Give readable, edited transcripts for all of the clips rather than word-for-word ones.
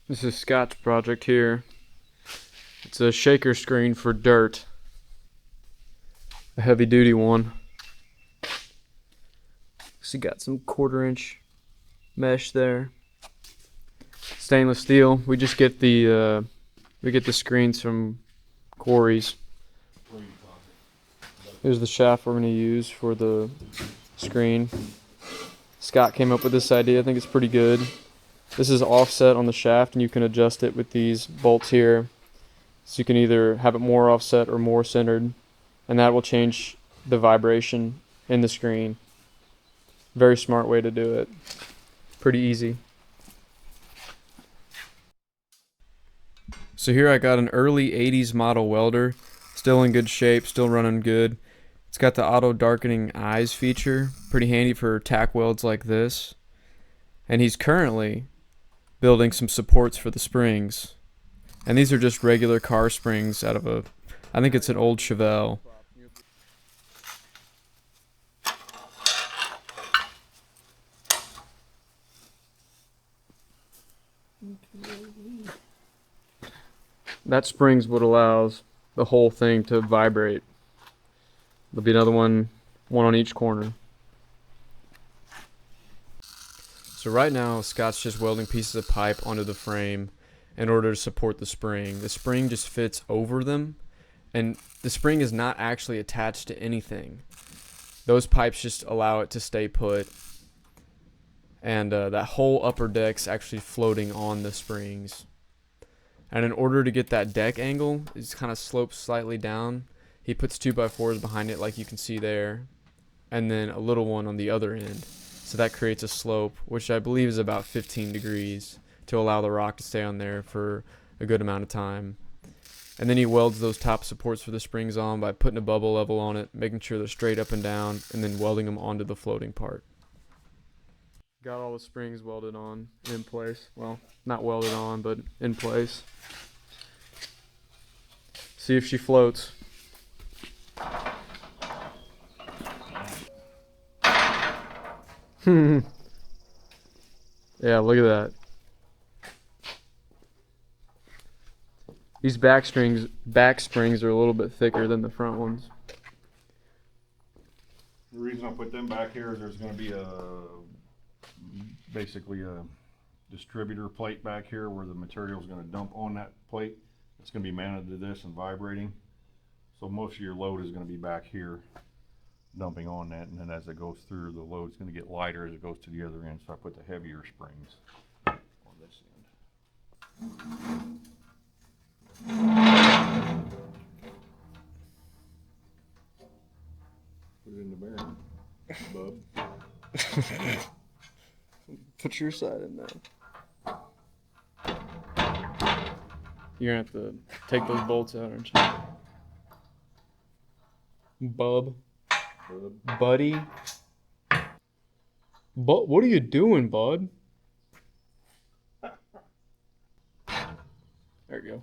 This is Scott's project here. It's a shaker screen for dirt. A heavy duty one. So you got some 1/4-inch mesh there. Stainless steel. We just get the screens from quarries. Here's the shaft we're gonna use for the screen. Scott came up with this idea. I think it's pretty good. This is offset on the shaft, and you can adjust it with these bolts here. So you can either have it more offset or more centered, and that will change the vibration in the screen. Very smart way to do it. Pretty easy. So here I got an early 80s model welder, still in good shape, still running good. It's got the auto darkening eyes feature, pretty handy for tack welds like this. And he's currently building some supports for the springs. And these are just regular car springs out of I think it's an old Chevelle. That spring's what allows the whole thing to vibrate. There'll be another one on each corner. So right now, Scott's just welding pieces of pipe onto the frame in order to support the spring. The spring just fits over them, and the spring is not actually attached to anything. Those pipes just allow it to stay put, and that whole upper deck's actually floating on the springs. And in order to get that deck angle, it kind of slopes slightly down. He puts 2x4s behind it like you can see there, and then a little one on the other end. So that creates a slope, which I believe is about 15 degrees to allow the rock to stay on there for a good amount of time. And then he welds those top supports for the springs on by putting a bubble level on it, making sure they're straight up and down, and then welding them onto the floating part. Got all the springs welded on in place. Well, not welded on, but in place. See if she floats. Yeah, look at that. These back springs are a little bit thicker than the front ones. The reason I put them back here is there's going to be basically a distributor plate back here where the material is going to dump on that plate. It's going to be mounted to this and vibrating. So most of your load is going to be back here dumping on that, and then as it goes through, the load's going to get lighter as it goes to the other end. So I put the heavier springs on this end. Put it in the bearing, bub. Put your side in there. You're gonna have to take those bolts out, aren't you? Bub. Buddy. But what are you doing, bud? There you go.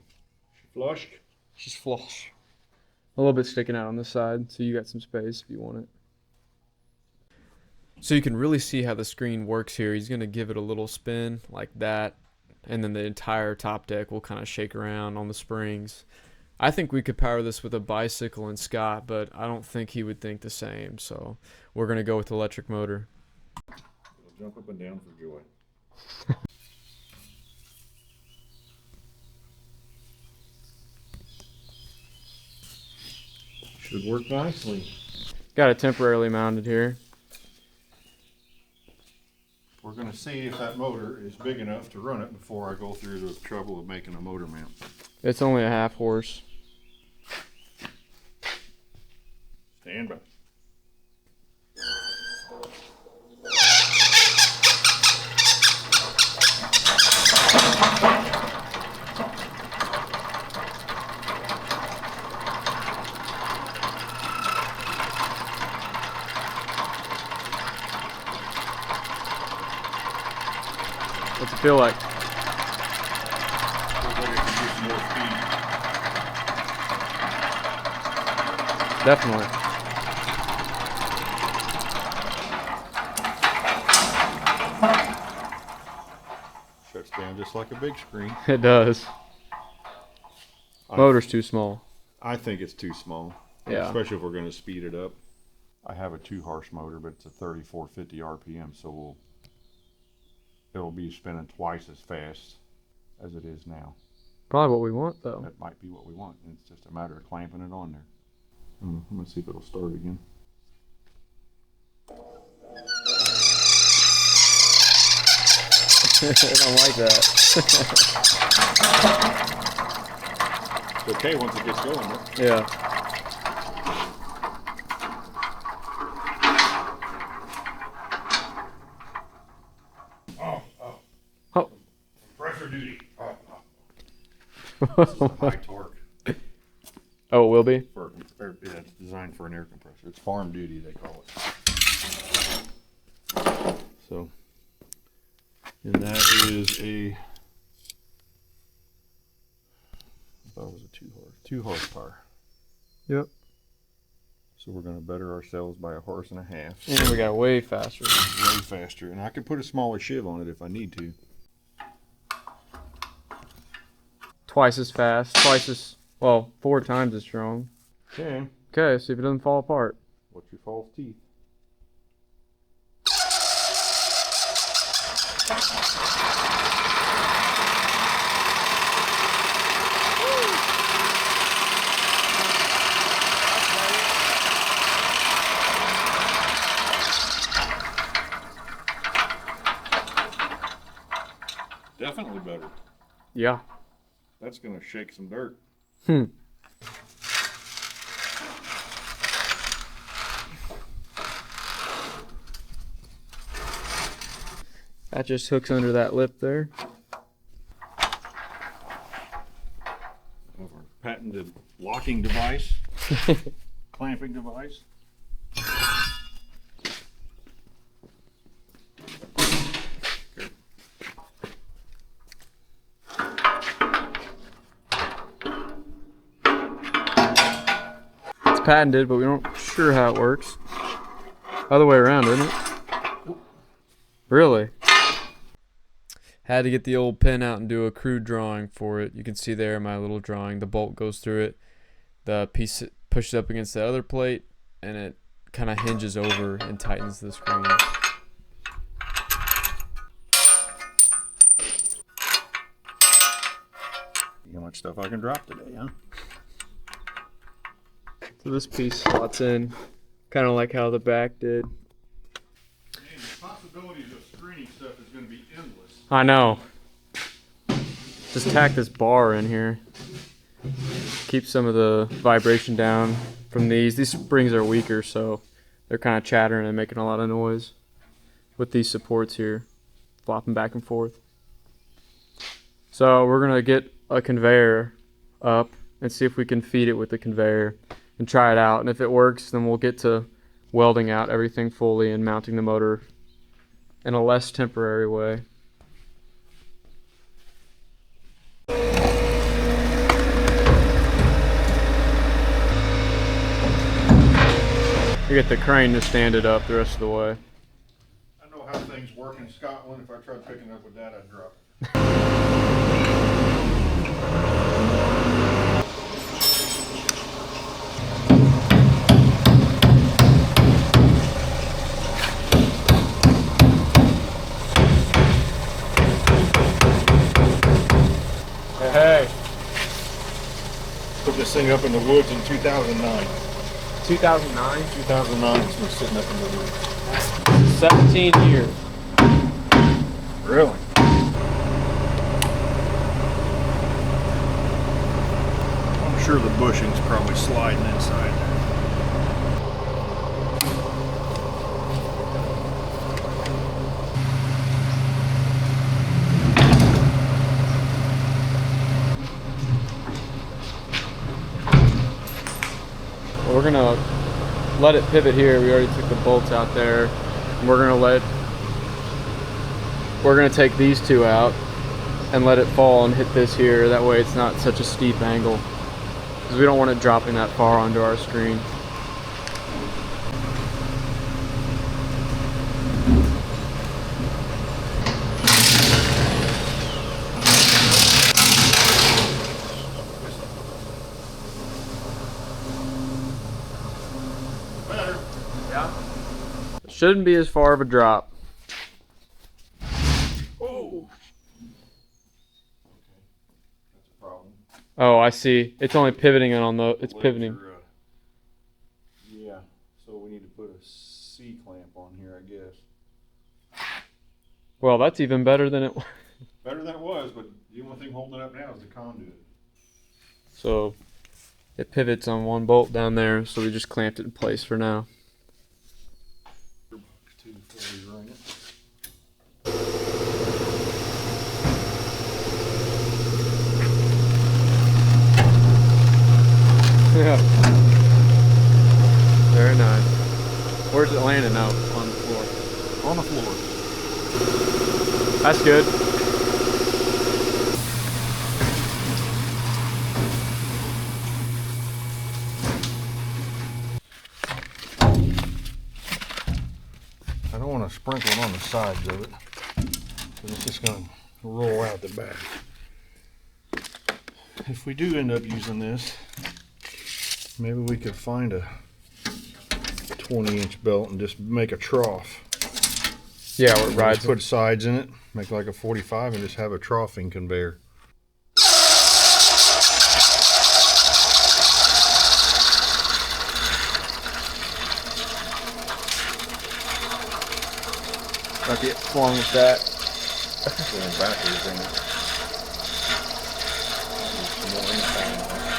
She flushed. She's flush. A little bit sticking out on this side, so you got some space if you want it. So you can really see how the screen works here. He's going to give it a little spin like that, and then the entire top deck will kind of shake around on the springs. I think we could power this with a bicycle and Scott, but I don't think he would think the same, so we're going to go with electric motor. It'll jump up and down for joy. Should work nicely. Got it temporarily mounted here. We're going to see if that motor is big enough to run it before I go through the trouble of making a motor mount. It's only a 1/2 horse. Stand by. What's it feel like? Feels like it could use more speed. Definitely. Shuts down just like a big screen. It does. Motor's too small. I think it's too small. Yeah. Especially if we're going to speed it up. I have a 2-horse motor, but it's a 3450 RPM, so it'll be spinning twice as fast as it is now. Probably what we want, though. That might be what we want. It's just a matter of clamping it on there. I'm going to see if it'll start again. I don't like that. It's okay once it gets going, though. Yeah. Oh. Pressure duty. Oh, High torque. it will be? Yeah, it's designed for an air compressor. It's farm duty, they call it. So, and that is a, I thought it was a 2 horsepower. Yep. So we're going to better ourselves by 1.5 horses. And we got way faster. Way faster. And I can put a smaller shiv on it if I need to. Twice as fast. Well, 4 times as strong. Okay. Okay, see if it doesn't fall apart. What's your false teeth? Definitely better. Yeah. That's going to shake some dirt. That just hooks under that lip there. Of our patented locking device, clamping device. It's patented, but we don't sure how it works. Other way around, isn't it? Really? Had to get the old pen out and do a crude drawing for it. You can see there my little drawing. The bolt goes through it. The piece pushes up against the other plate, and it kind of hinges over and tightens the screen. How much stuff I can drop today, huh? So this piece slots in, kind of like how the back did. Man, the possibilities of screening stuff is going to be endless. I know. Just tack this bar in here. Keep some of the vibration down from these. These springs are weaker, so they're kind of chattering and making a lot of noise with these supports here, flopping back and forth. So we're going to get a conveyor up and see if we can feed it with the conveyor and try it out. And if it works, then we'll get to welding out everything fully and mounting the motor in a less temporary way. You get the crane to stand it up the rest of the way. I know how things work in Scotland. If I tried picking up with that, I'd drop it. Hey. Put this thing up in the woods in 2009. 2009? 2009, it's been sitting up in the woods. 17 years. Really? I'm sure the bushing's probably sliding inside there. We're gonna let it pivot here. We already took the bolts out there. And we're gonna take these two out and let it fall and hit this here. That way it's not such a steep angle, because we don't want it dropping that far onto our screen. Shouldn't be as far of a drop. Oh. Okay, that's a problem. Oh, I see. It's only pivoting on the. It's Legs pivoting. are, yeah, so we need to put a C clamp on here, I guess. Well, that's even better than it. Better than it was, but the only thing holding it up now is the conduit. So, it pivots on one bolt down there. So we just clamped it in place for now. Too before we run it. Yeah. Very nice. Where's it landing now? On the floor. On the floor. That's good. I don't want to sprinkle it on the sides of it, because it's just going to roll out the back. If we do end up using this, maybe we could find a 20-inch belt and just make a trough. Yeah, where it rides. Put sides in it, make like a 45, and just have a troughing conveyor. Might be along with that. Going backwards, ain't it? Some more incline on it.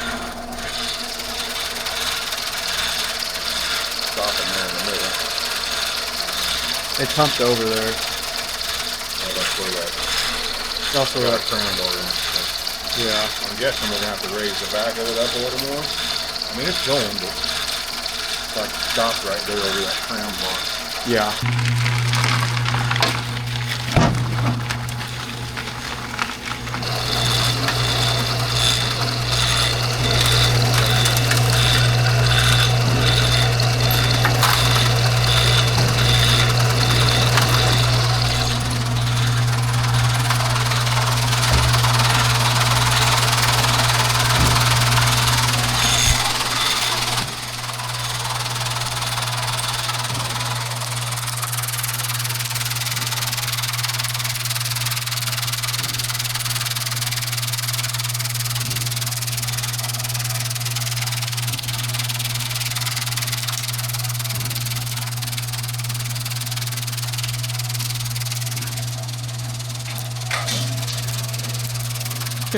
Stopping there in the middle. It's humped over there. Yeah, that's where that. It's also Got a got. cram bar in it. So Yeah. I'm guessing we're gonna have to raise the back of it up a little more. I mean, it's going, but it's like stopped right there over that cram bar. Yeah.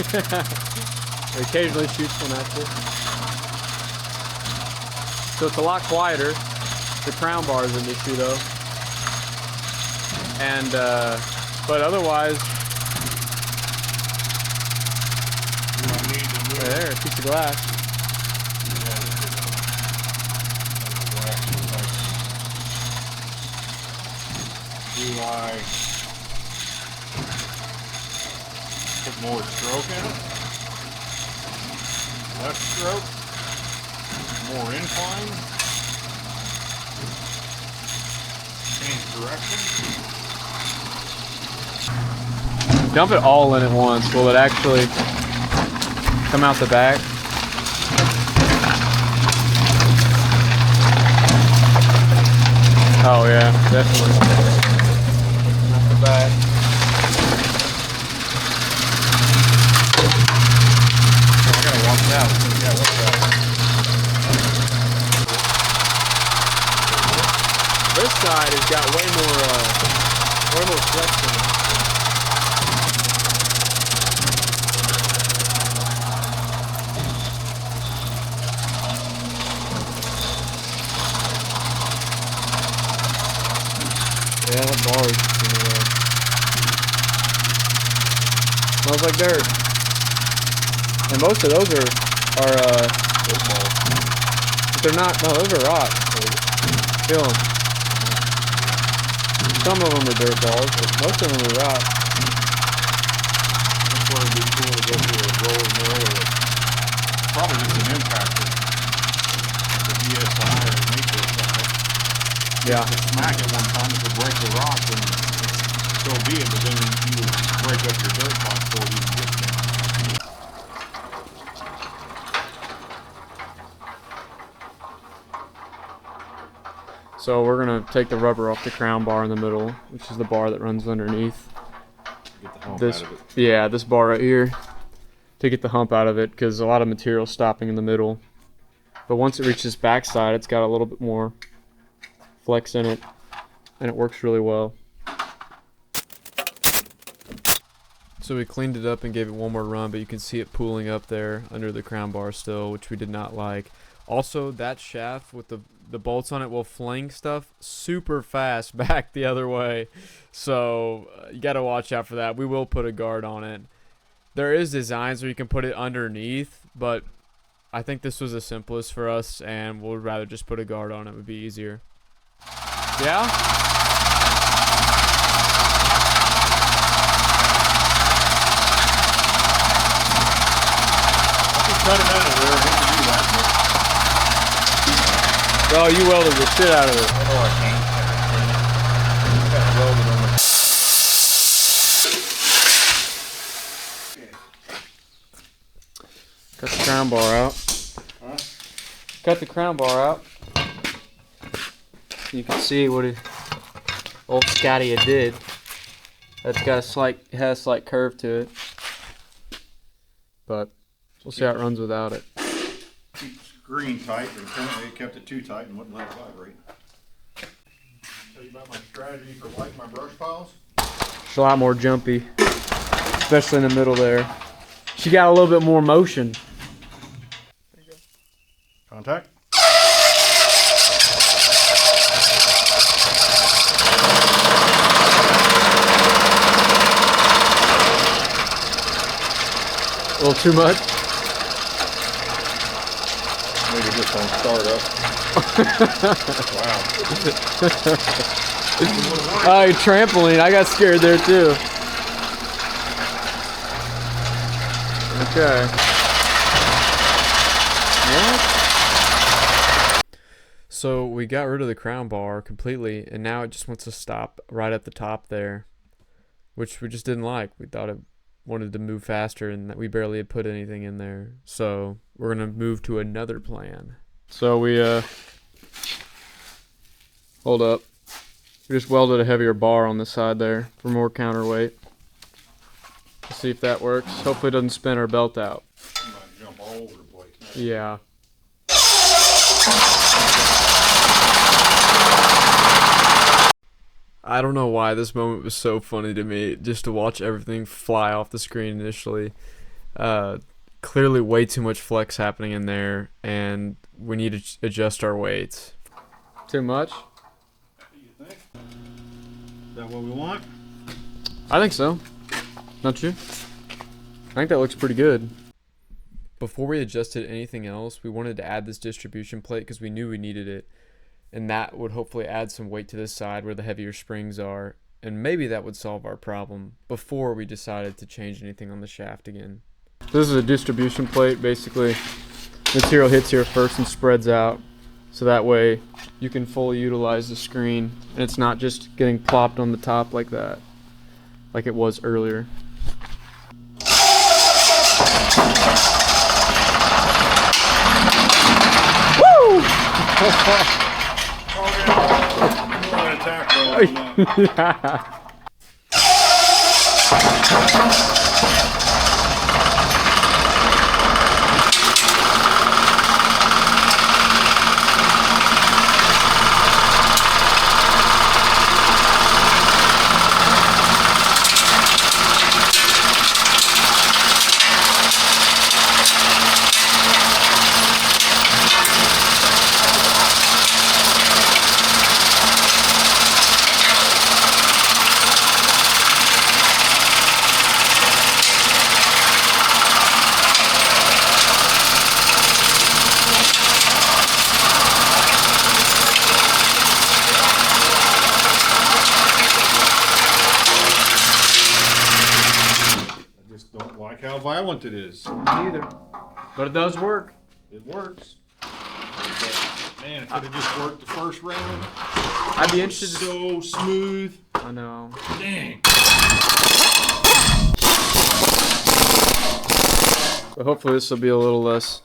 It occasionally shoots one at you. So it's a lot quieter. The crown bar is an issue though. And but otherwise, there, a piece of glass. Do I put more stroke in it? Less stroke? More incline? Change direction? Dump it all in at once. Will it actually come out the back? Oh yeah, definitely. Out the back. I gotta watch out. Yeah, what's that? This side has got way more flex in it. Yeah, that bar is smells like dirt. And most of those are Those balls. but they're not. No, those are rocks. Feel them. Some of them are dirt balls, but most of them are rocks. That's where it'd be cool to go through a roller mill or probably just an impactor. Like a DSI or an HSI. Yeah. To smack it one time, if it break the rock, then so be it, but then you would break up your dirt box before it even gets there. So we're gonna take the rubber off the crown bar in the middle, which is the bar that runs underneath. Get the hump This, out of it. yeah, this bar right here, to get the hump out of it, because a lot of material stopping in the middle. But once it reaches backside, it's got a little bit more flex in it, and it works really well. So we cleaned it up and gave it one more run, but you can see it pooling up there under the crown bar still, which we did not like. Also, that shaft with the bolts on it will fling stuff super fast back the other way. So you got to watch out for that. We will put a guard on it. There is designs where you can put it underneath, but I think this was the simplest for us, and we'll rather just put a guard on it. It would be easier. Yeah? Cut him out of there. I hate to do that, Oh, you welded the shit out of it. but I know I can't. Got it welded on it. Cut the crown bar out. Huh? Cut the crown bar out. You can see what old Scotty did. That's got has a slight curve to it. But we'll see how it runs without it. Keep the screen tight, but apparently it kept it too tight and wouldn't let it vibrate. Tell you about my strategy for lighting my brush piles? It's a lot more jumpy, especially in the middle there. She got a little bit more motion. There you go. Contact. A little too much. Maybe just don't start up. Wow. Oh, your trampoline. I got scared there too. Okay. What? So we got rid of the crown bar completely, and now it just wants to stop right at the top there, which we just didn't like. We thought it wanted to move faster, and that we barely had put anything in there. So we're gonna move to another plan. So we hold up. We just welded a heavier bar on the side there for more counterweight. Let's see if that works. Hopefully it doesn't spin our belt out. You might jump all over the place. Yeah. I don't know why this moment was so funny to me, just to watch everything fly off the screen initially. Clearly way too much flex happening in there, and we need to adjust our weights. Too much? What do you think? Is that what we want? I think so. Don't you? I think that looks pretty good. Before we adjusted anything else, we wanted to add this distribution plate because we knew we needed it. And that would hopefully add some weight to this side where the heavier springs are. And maybe that would solve our problem before we decided to change anything on the shaft again. This is a distribution plate, basically. Material hits here first and spreads out. So that way you can fully utilize the screen. And it's not just getting plopped on the top like that, like it was earlier. Woo! Yeah. Don't like how violent it is. Neither. But it does work. It works. But, man, it could have just worked the first round. I'd be interested So smooth. I know. Dang. But hopefully this will be a little less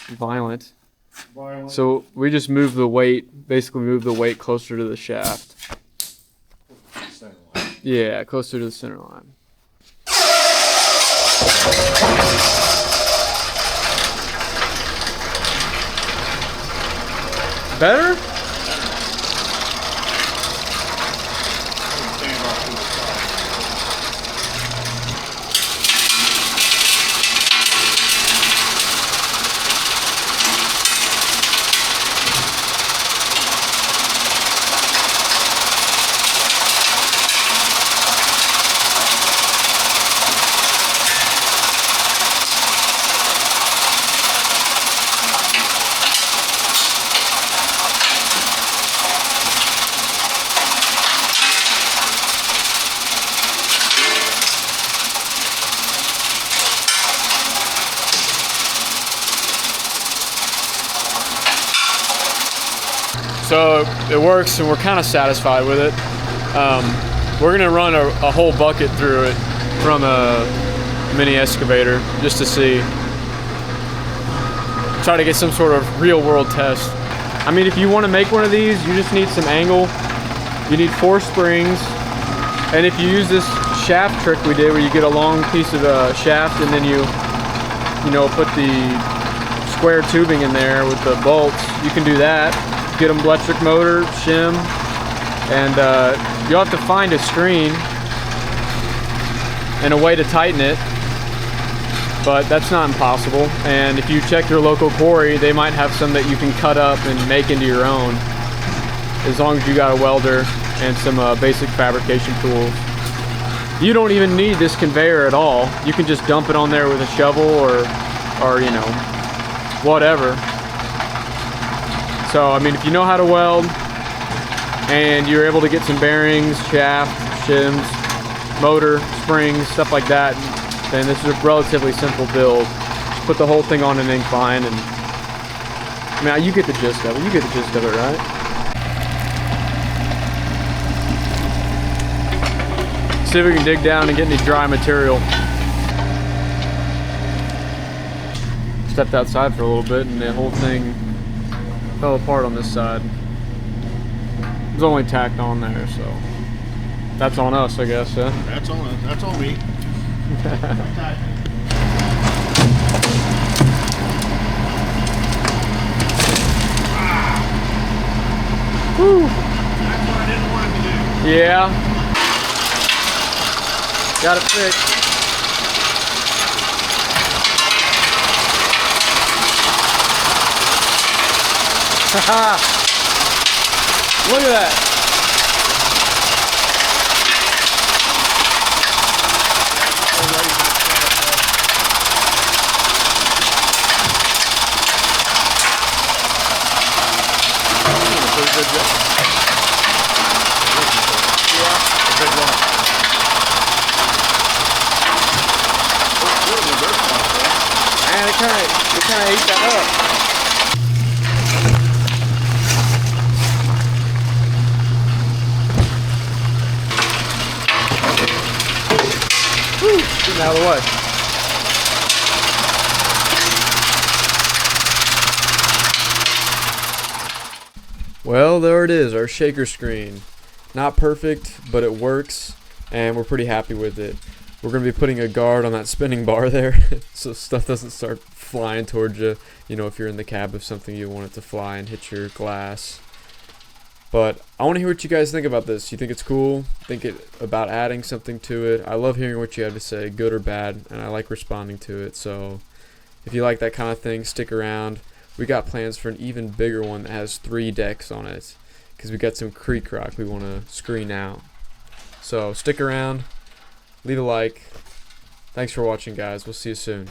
violent. violent. So we just move the weight, basically move the weight closer to the shaft. Center line. Yeah, closer to the center line. Better? Stand off to the side. So it works, and we're kind of satisfied with it. We're gonna run a whole bucket through it from a mini excavator just to see, try to get some sort of real world test. I mean, if you want to make one of these, you just need some angle. You need 4 springs, and if you use this shaft trick we did, where you get a long piece of shaft and then you know, put the square tubing in there with the bolts, you can do that. Get them electric motor, shim, and you'll have to find a screen and a way to tighten it, but that's not impossible. And if you check your local quarry, they might have some that you can cut up and make into your own, as long as you got a welder and some basic fabrication tools. You don't even need this conveyor at all. You can just dump it on there with a shovel or you know, whatever. So, I mean, if you know how to weld and you're able to get some bearings, shaft, shims, motor, springs, stuff like that, then this is a relatively simple build. Just put the whole thing on an incline, and I mean, you get the gist of it. You get the gist of it, right? See if we can dig down and get any dry material. Stepped outside for a little bit, and the whole thing fell apart on this side. It was only tacked on there, so that's on us, I guess, huh? That's on us. That's on me. Woo. That's what I didn't want him to do. Yeah. Got it fixed. Haha! Look at that! Pretty good job. Yeah. A big one. Man, it kinda ate that up. Getting out of the way. Well, there it is, our shaker screen. Not perfect, but it works, and we're pretty happy with it. We're going to be putting a guard on that spinning bar there, so stuff doesn't start flying towards you. You know, if you're in the cab of something, you want it to fly and hit your glass. But I want to hear what you guys think about this. You think it's cool? Think about adding something to it? I love hearing what you have to say, good or bad, and I like responding to it. So if you like that kind of thing, stick around. We got plans for an even bigger one that has 3 decks on it, because we got some creek rock we want to screen out. So stick around, leave a like. Thanks for watching, guys. We'll see you soon.